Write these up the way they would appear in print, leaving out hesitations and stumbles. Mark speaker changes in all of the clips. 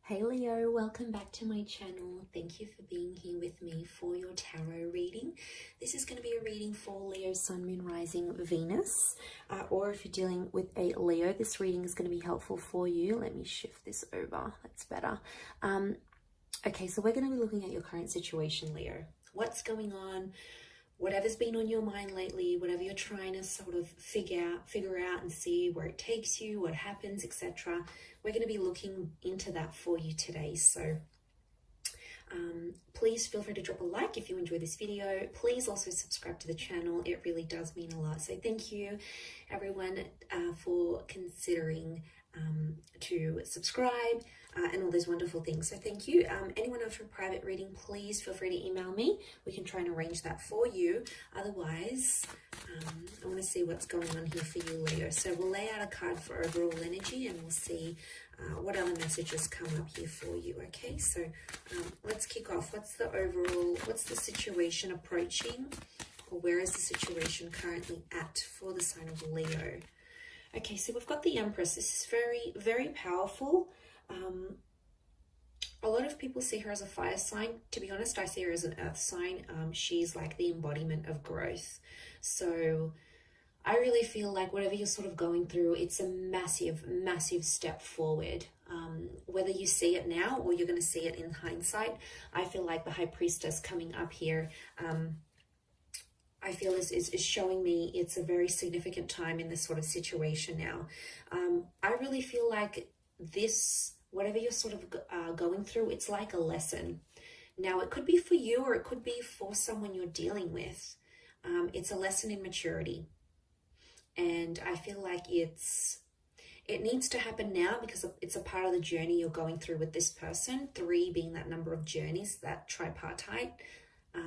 Speaker 1: Hey Leo, welcome back to my channel. Thank you for being here with me for your tarot reading. This is going to be a reading for Leo, Sun, Moon, Rising, Venus. Or if you're dealing with a Leo, this reading is going to be helpful for you. Let me shift this over. That's better. Okay, so we're going to be looking at your current situation, Leo. What's going on? Whatever's been on your mind lately, whatever you're trying to sort of figure out and see where it takes you, what happens, etc. We're going to be looking into that for you today. So please feel free to drop a like if you enjoy this video. Please also subscribe to the channel. It really does mean a lot. So thank you everyone for considering to subscribe and all those wonderful things. So thank you. Anyone after a private reading, please feel free to email me. We can try and arrange that for you. Otherwise, I want to see what's going on here for you, Leo. So we'll lay out a card for overall energy and we'll see what other messages come up here for you. Okay, so let's kick off. What's the situation approaching, or where is the situation currently at for the sign of Leo? Okay, so we've got the Empress. This is very, very powerful. A lot of people see her as a fire sign. To be honest, I see her as an earth sign. She's like the embodiment of growth. So I really feel like whatever you're sort of going through, it's a massive, massive step forward. Whether you see it now or you're going to see it in hindsight, I feel like the High Priestess coming up here, I feel is showing me it's a very significant time in this sort of situation now. I really feel like this, whatever you're sort of going through, it's like a lesson. Now, it could be for you or it could be for someone you're dealing with. It's a lesson in maturity. And I feel like it needs to happen now because it's a part of the journey you're going through with this person. 3 being that number of journeys, that tripartite.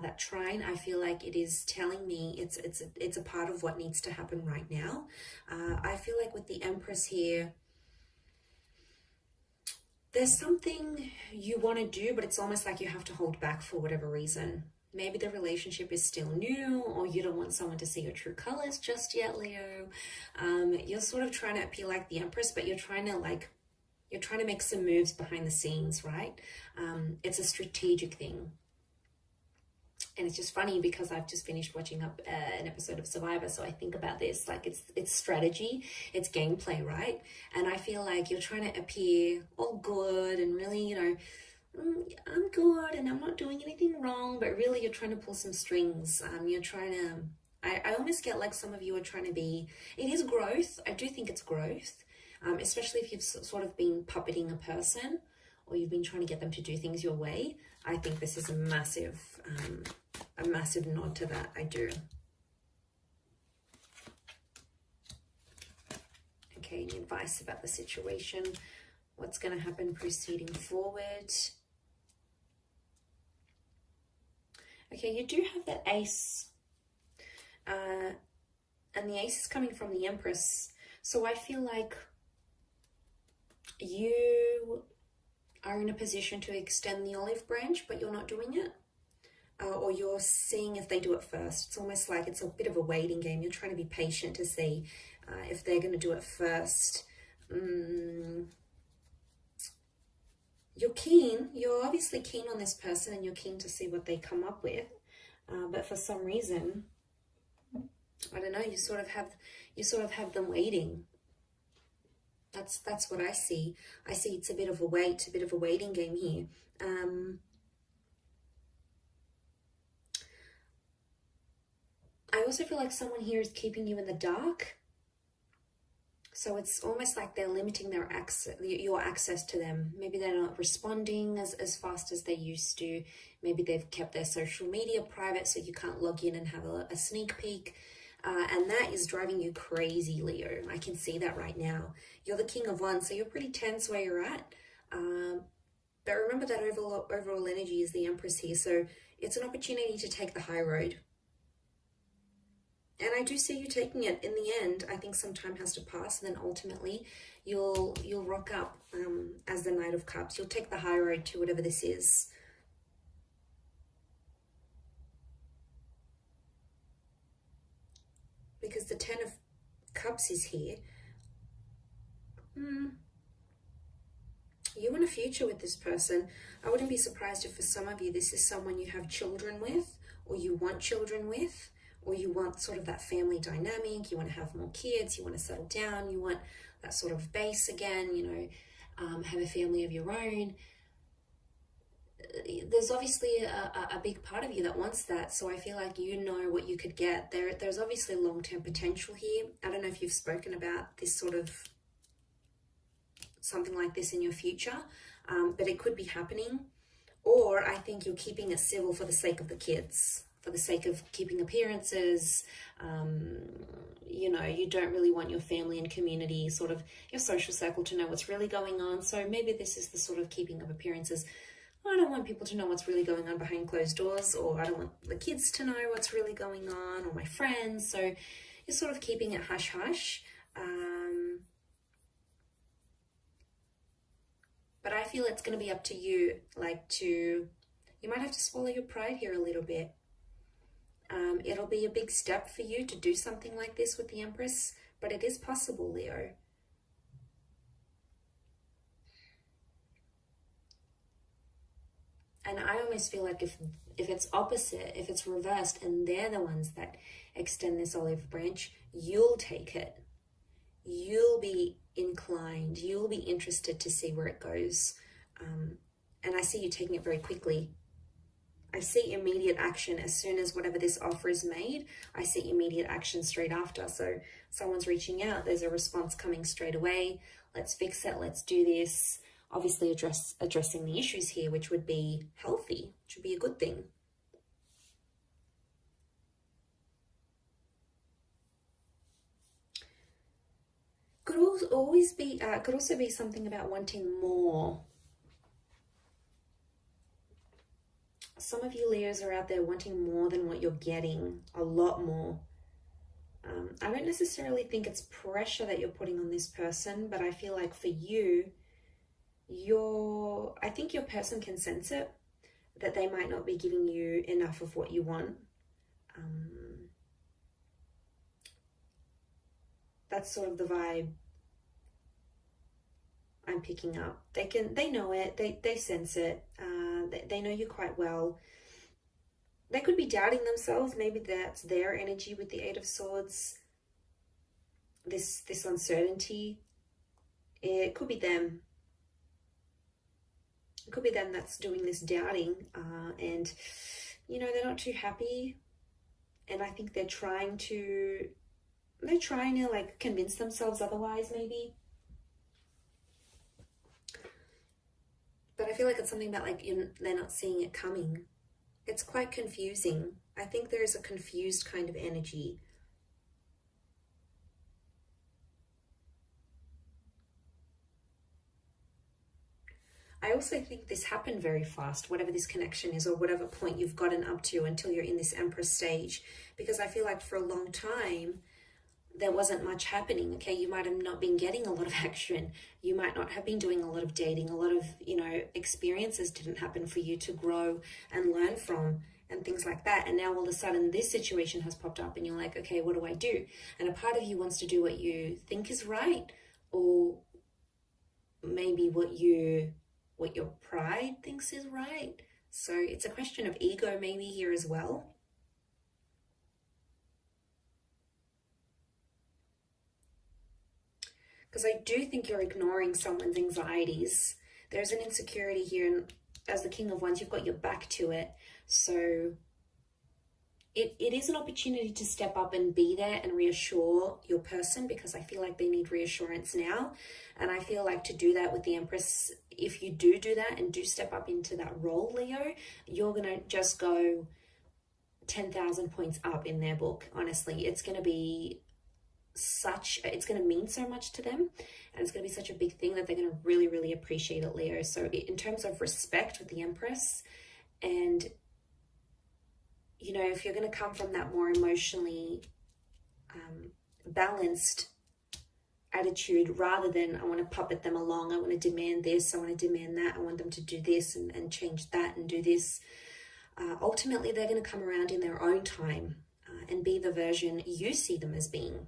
Speaker 1: That trine, I feel like it is telling me it's a part of what needs to happen right now. I feel like with the Empress here, there's something you want to do, but it's almost like you have to hold back for whatever reason. Maybe the relationship is still new, or you don't want someone to see your true colors just yet, Leo. You're sort of trying to appear like the Empress, but you're trying to make some moves behind the scenes, right? It's a strategic thing. And it's just funny because I've just finished watching an episode of Survivor, so I think about this, like it's strategy, it's gameplay, right? And I feel like you're trying to appear all good and really, I'm good and I'm not doing anything wrong, but really you're trying to pull some strings. You're trying to, I almost get like some of you are trying to be, it is growth. I do think it's growth, especially if you've sort of been puppeting a person or you've been trying to get them to do things your way. I think this is a massive nod to that. I do. Okay, any advice about the situation? What's going to happen proceeding forward? Okay, you do have that Ace. And the Ace is coming from the Empress. So I feel like you are in a position to extend the olive branch, but you're not doing it. Or you're seeing if they do it first. It's almost like it's a bit of a waiting game. You're trying to be patient to see if they're going to do it first. You're keen. You're obviously keen on this person and you're keen to see what they come up with. But for some reason, I don't know, you sort of have them waiting. That's what I see. I see it's a bit of a waiting game here. I also feel like someone here is keeping you in the dark. So it's almost like they're limiting their your access to them. Maybe they're not responding as fast as they used to. Maybe they've kept their social media private so you can't log in and have a sneak peek. And that is driving you crazy, Leo. I can see that right now. You're the King of Wands, so you're pretty tense where you're at. But remember that overall energy is the Empress here. So it's an opportunity to take the high road. And I do see you taking it. In the end, I think some time has to pass, and then ultimately you'll rock up as the Knight of Cups. You'll take the high road to whatever this is. Because the 10 of Cups is here. You want a future with this person. I wouldn't be surprised if for some of you this is someone you have children with, or you want children with, or you want sort of that family dynamic. You want to have more kids, you want to settle down, you want that sort of base again, you know, have a family of your own. There's obviously a big part of you that wants that, so I feel like you know what you could get. There's obviously long-term potential here. I don't know if you've spoken about this sort of something like this in your future, but it could be happening. Or I think you're keeping it civil for the sake of the kids, for the sake of keeping appearances. You know, you don't really want your family and community, sort of your social circle, to know what's really going on. So maybe this is the sort of keeping of appearances. I don't want people to know what's really going on behind closed doors, or I don't want the kids to know what's really going on, or my friends. So you're sort of keeping it hush-hush. But I feel it's going to be up to you, you might have to swallow your pride here a little bit. It'll be a big step for you to do something like this with the Empress, but it is possible, Leo. And I almost feel like if it's opposite, if it's reversed, and they're the ones that extend this olive branch, you'll take it. You'll be inclined, you'll be interested to see where it goes. And I see you taking it very quickly. I see immediate action as soon as whatever this offer is made. I see immediate action straight after. So someone's reaching out, there's a response coming straight away. Let's fix it, let's do this. Obviously addressing the issues here, which would be healthy, which would be a good thing. Could also be something about wanting more. Some of you Leos are out there wanting more than what you're getting, a lot more. I don't necessarily think it's pressure that you're putting on this person, but I feel like for you, I think your person can sense it, that they might not be giving you enough of what you want. That's sort of the vibe I'm picking up. They know it, they sense it, they know you quite well. They could be doubting themselves. Maybe that's their energy with the Eight of Swords. This uncertainty. It could be them. It could be them that's doing this doubting, and you know, they're not too happy, and I think they're trying to like convince themselves otherwise, maybe. But I feel like it's something that they're not seeing it coming. It's quite confusing. I think there's a confused kind of energy. I also think this happened very fast, whatever this connection is, or whatever point you've gotten up to until you're in this Empress stage, because I feel like for a long time, there wasn't much happening. Okay, you might have not been getting a lot of action. You might not have been doing a lot of dating. A lot of, experiences didn't happen for you to grow and learn from and things like that. And now all of a sudden this situation has popped up and you're like, okay, what do I do? And a part of you wants to do what you think is right, or maybe what your pride thinks is right. So it's a question of ego maybe here as well. Because I do think you're ignoring someone's anxieties. There's an insecurity here, and as the King of Wands, you've got your back to it. So it is an opportunity to step up and be there and reassure your person, because I feel like they need reassurance now. And I feel like to do that with the Empress, if you do that and do step up into that role, Leo, you're going to just go 10,000 points up in their book. Honestly, it's going to be it's going to mean so much to them, and it's going to be such a big thing that they're going to really, really appreciate it, Leo. So in terms of respect with the Empress, and if you're going to come from that more emotionally balanced attitude, rather than I want to puppet them along, I want to demand this, I want to demand that, I want them to do this and change that and do this, ultimately they're going to come around in their own time and be the version you see them as being,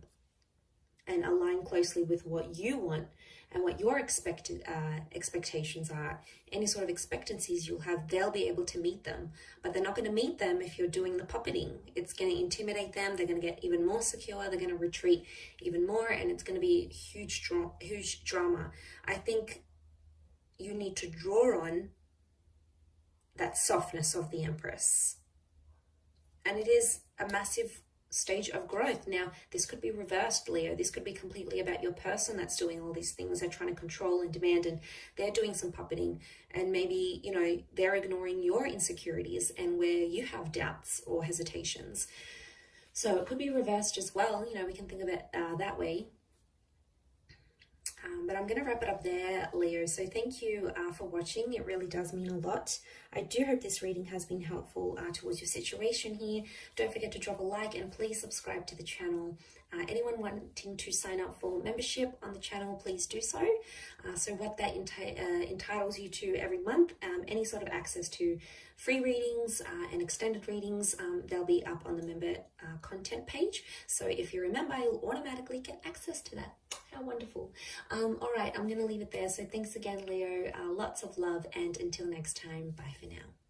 Speaker 1: and align closely with what you want and what your expectations are, any sort of expectancies you'll have, they'll be able to meet them. But they're not going to meet them if you're doing the puppeting. It's going to intimidate them. They're going to get even more secure. They're going to retreat even more, and it's going to be huge drama. I think you need to draw on that softness of the Empress. And it is a massive stage of growth. Now, this could be reversed, Leo. This could be completely about your person that's doing all these things. They're trying to control and demand, and they're doing some puppeting, and maybe, you know, they're ignoring your insecurities and where you have doubts or hesitations. So it could be reversed as well. You know, we can think of it that way. But I'm going to wrap it up there, Leo. So thank you for watching. It really does mean a lot. I do hope this reading has been helpful towards your situation here. Don't forget to drop a like and please subscribe to the channel. Anyone wanting to sign up for membership on the channel, please do so. So what that entitles you to every month, any sort of access to free readings and extended readings, they'll be up on the member content page. So if you're a member, you'll automatically get access to that. How wonderful. All right, I'm going to leave it there. So thanks again, Leo. Lots of love, and until next time, bye for now.